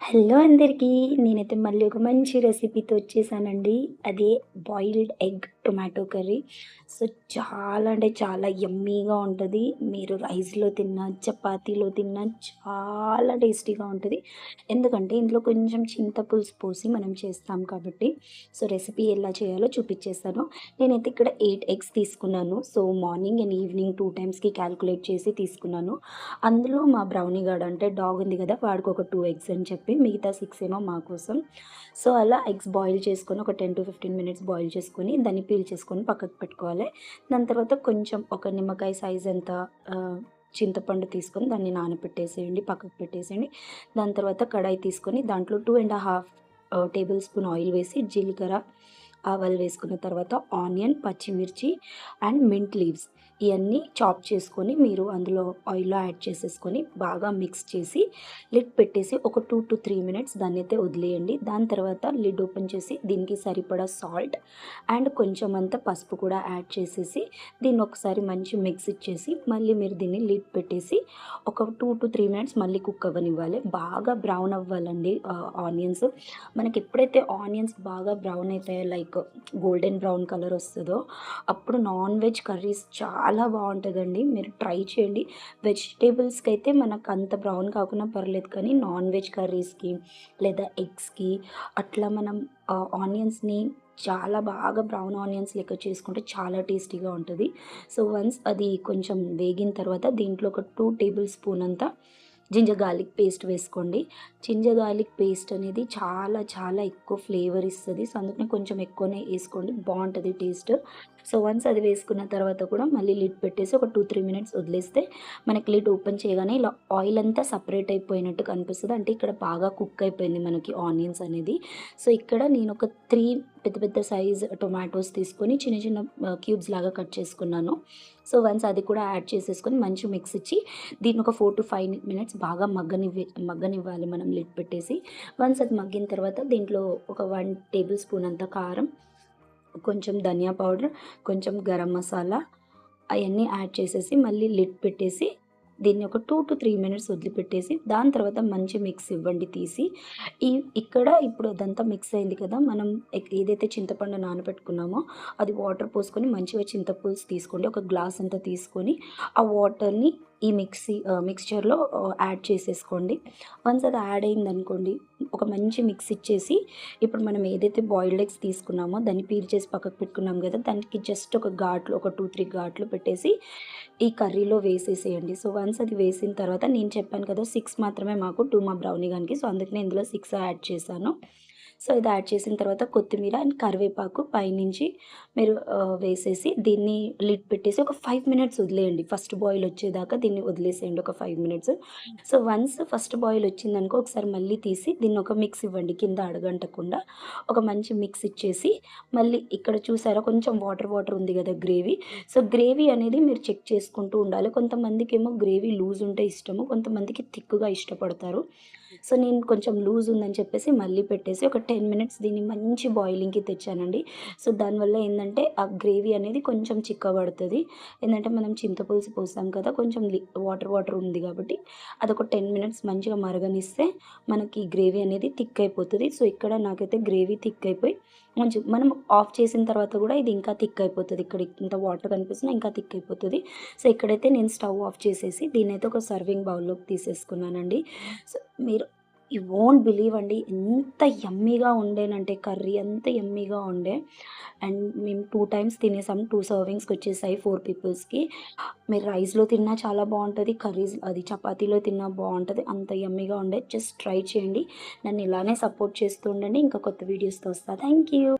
Hello అందరికీ. నేనైతే మళ్ళీ ఒక మంచి రెసిపీతో వచ్చేసానండి. అదే boiled egg tomato curry. So, చాలా అంటే చాలా యమ్మీగా ఉంటది. మీరు రైస్‌లో తిన్నా, చపాతీలో తిన్నా చాలా టేస్టీగా ఉంటది. ఎందుకంటే ఇందులో కొంచెం చింతపులుసు పోసి మనం చేస్తాం కాబట్టి. సో, రెసిపీ ఎలా చేయాలో చూపిచ్చేస్తాను. నేనైతే ఇక్కడ 8 ఎగ్స్ తీసుకున్నాను. సో, మార్నింగ్ అండ్ ఈవినింగ్ 2 టైమ్స్‌కి క్యాలిక్యులేట్ చేసి తీసుకున్నాను. అందులో మా బ్రౌనీ గాడు అంటే డాగ్ ఉంది కదా! వాడికి ఒక 2 ఎగ్స్ అని చెప్పి మిగతా 6 ఏమో మా కోసం. సో, అలా ఎగ్స్ బాయిల్ చేసుకొని ఒక 10-15 మినిట్స్ బాయిల్ చేసుకొని దాన్ని పీల్ చేసుకొని పక్కకు పెట్టుకోవాలి. దాని తర్వాత కొంచెం ఒక నిమ్మకాయ సైజ్ అంత ఆహ్, చింతపండు తీసుకొని దాన్ని నానబెట్టేసేయండి. పక్కకు పెట్టేసేయండి. దాని తర్వాత కడాయి తీసుకొని దాంట్లో 2 ½ టేబుల్ స్పూన్ ఆయిల్ వేసి జీలకర్ర, ఆవాలు వేసుకున్న తర్వాత ఆనియన్, పచ్చిమిర్చి అండ్ మింట్ లీవ్స్ ఇయన్నీ చాప్ చేసుకొని మీరు అందులో ఆయిల్‌లో యాడ్ చేసేసుకొని బాగా మిక్స్ చేసి లిడ్ పెట్టేసి ఒక 2-3 మినిట్స్ దాన్నైతే వదిలేయండి. దాని తర్వాత లిడ్ ఓపెన్ చేసి దీనికి సరిపడా సాల్ట్ అండ్ కొంచెం అంత పసుపు కూడా యాడ్ చేసేసి దీన్ని ఒకసారి మంచి మిక్స్ ఇచ్చేసి మళ్ళీ మీరు దీన్ని లిడ్ పెట్టేసి ఒక 2-3 మినిట్స్ మళ్ళీ కుక్ అవ్వనివ్వాలి. బాగా బ్రౌన్ అవ్వాలండి ఆనియన్స్. మనకి ఎప్పుడైతే ఆనియన్స్ బాగా బ్రౌన్ అయితాయో లైక్ గోల్డెన్ బ్రౌన్ కలర్ వస్తదో అప్పుడు నాన్ వెజ్ కర్రీస్ చాలా బావుంటదండి. మీరు ట్రై చేయండి. వెజిటబుల్స్‌కి అయితే మనకు అంత బ్రౌన్ కాకున్నా పర్లేదు కానీ నాన్ వెజ్ కర్రీస్‌కి లేదా ఎగ్స్‌కి అట్లా మనం ఆనియన్స్‌ని చాలా బాగా బ్రౌన్ ఆనియన్స్ లెక్క చేసుకుంటే చాలా టేస్టీగా ఉంటది. సో, వన్స్ అది కొంచెం వేగిన తర్వాత దీంట్లో ఒక 2 టేబుల్ స్పూన్ అంతా జింజర్ గార్లిక్ పేస్ట్ వేసుకోండి. జింజర్ గార్లిక్ పేస్ట్ అనేది చాలా చాలా ఎక్కువ ఫ్లేవర్ ఇస్తది. సో, అందుకని కొంచెం ఎక్కువనే ఏసుకోండి. బావుంటది టేస్ట్. సో, వన్స్ అది వేసుకున్న తర్వాత కూడా మళ్ళీ లిడ్ పెట్టేసి ఒక 2-3 మినిట్స్ వదిలేస్తే మనకి లిడ్ ఓపెన్ చేయగానే ఇలా ఆయిల్ అంతా సెపరేట్ అయిపోయినట్టు కనిపిస్తది. అంటే ఇక్కడ బాగా కుక్ అయిపోయింది మనకి ఆనియన్స్ అనేది. సో, ఇక్కడ నేను ఒక 3 పెద్ద పెద్ద సైజ్ టొమాటోస్ తీసుకొని చిన్న చిన్న క్యూబ్స్ లాగా కట్ చేసుకున్నాను. సో, వన్స్ అది కూడా యాడ్ చేసేసుకొని మంచి మిక్స్ ఇచ్చి దీన్ని ఒక 4-5 మినిట్స్ బాగా మగ్గనివ్వాలి మనం లిడ్ పెట్టేసి. వన్స్ అది మగ్గిన తర్వాత దీంట్లో ఒక 1 టేబుల్ స్పూన్ అంత కారం, కొంచెం ధనియా పౌడర్, కొంచెం గరం మసాలా అయన్నీ యాడ్ చేసేసి మళ్ళీ లిడ్ పెట్టేసి దీన్ని ఒక 2-3 మినిట్స్ వదిలిపెట్టేసి దాని తర్వాత మంచి మిక్స్ ఇవ్వండి తీసి. ఈ ఇక్కడ ఇప్పుడు అదంతా మిక్స్ అయింది కదా! మనం ఏదైతే చింతపండు నానబెట్టుకున్నామో అది వాటర్ పోసుకొని మంచిగా చింతపులుసు తీసుకోండి. ఒక గ్లాస్ అంతా తీసుకొని ఆ వాటర్‌ని ఈ మిక్స్చర్‌లో యాడ్ చేసేసుకోండి. వన్స్ అది యాడ్ అయిందనుకోండి ఒక మంచి మిక్స్ ఇచ్చేసి ఇప్పుడు మనం ఏదైతే బాయిల్డ్ ఎగ్స్ తీసుకున్నామో దాన్ని పీల్ చేసి పక్కకు పెట్టుకున్నాం కదా! దానికి జస్ట్ ఒక ఘాట్లు ఒక 2-3 ఘాట్లు పెట్టేసి ఈ కర్రీలో వేసేసేయండి. సో, వన్స్ అది వేసిన తర్వాత నేను చెప్పాను కదా! 6 మాత్రమే మాకు 2 మా బ్రౌనీ గానికి. సో, అందుకనే ఇందులో 6 యాడ్ చేశాను. సో, ఇది యాడ్ చేసిన తర్వాత కొత్తిమీర అండ్ కరివేపాకు పైనుంచి మీరు వేసేసి దీన్ని లిడ్ పెట్టేసి ఒక 5 మినిట్స్ వదిలేయండి. ఫస్ట్ బాయిల్ వచ్చేదాకా దీన్ని వదిలేసేయండి ఒక 5 minutes. So, once first boil వచ్చిందనుకో ఒకసారి మళ్ళీ తీసి దీన్ని ఒక మిక్స్ ఇవ్వండి. కింద అడుగంటకుండా ఒక మంచి మిక్స్ ఇచ్చేసి మళ్ళీ ఇక్కడ చూసారా కొంచెం వాటర్ వాటర్ ఉంది గదా! గ్రేవీ. సో, గ్రేవీ అనేది మీరు చెక్ చేసుకుంటూ ఉండాలి. కొంతమందికేమో గ్రేవీ లూజ్ ఉంటే ఇష్టము. కొంతమందికి థిక్‌గా ఇష్టపడతారు. సో, నేను కొంచెం లూజ్ ఉందని చెప్పేసి మళ్ళీ పెట్టేసి ఒక 10 మినిట్స్ దీన్ని మంచి బాయిలింగ్‌కి తెచ్చానండి. సో, దానివల్ల ఏందంటే ఆ గ్రేవీ అనేది కొంచెం చిక్కబడతది. ఏందంటే మనం చింతపులుసు పోసాం కదా! కొంచెం వాటర్ వాటర్ ఉంది కాబట్టి అదొక 10 మినిట్స్ మంచిగా మరగనిస్తే మనకి గ్రేవీ అనేది థిక్ అయిపోతది. సో, ఇక్కడ నాకైతే గ్రేవీ థిక్ అయిపోయి మనం ఆఫ్ చేసిన తర్వాత గూడా ఇది ఇంకా థిక్ అయిపోతది. ఇక్కడ ఇంత వాటర్ కనిపిస్తున్నా ఇంకా థిక్ అయిపోతది. సో, ఇక్కడైతే నేను స్టవ్ ఆఫ్ చేసేసి దీన్నైతే ఒక సర్వింగ్ బౌల్‌లోకి తీసేసుకున్నానండి. సో, మీరు యూ వోంట్ బిలీవ్ అండి ఎంత యమ్మీగా ఉండేనంటే కర్రీ అంత యమ్మీగా ఉండే. అండ్ మేము 2 టైమ్స్ తినేసాం. 2 సర్వింగ్స్‌కొచ్చేసాయి 4 పీపుల్స్‌కి. మీరు రైస్‌లో తిన్నా చాలా బావుంటది. కర్రీస్ అది చపాతీలో తిన్నా బావుంటది. అంత యమ్మీగా ఉండే. జస్ట్ ట్రై చేయండి. నన్ను ఇలానే సపోర్ట్ చేస్తూ ఉండండి. ఇంకా కొత్త వీడియోస్‌తో వస్తా. Thank you.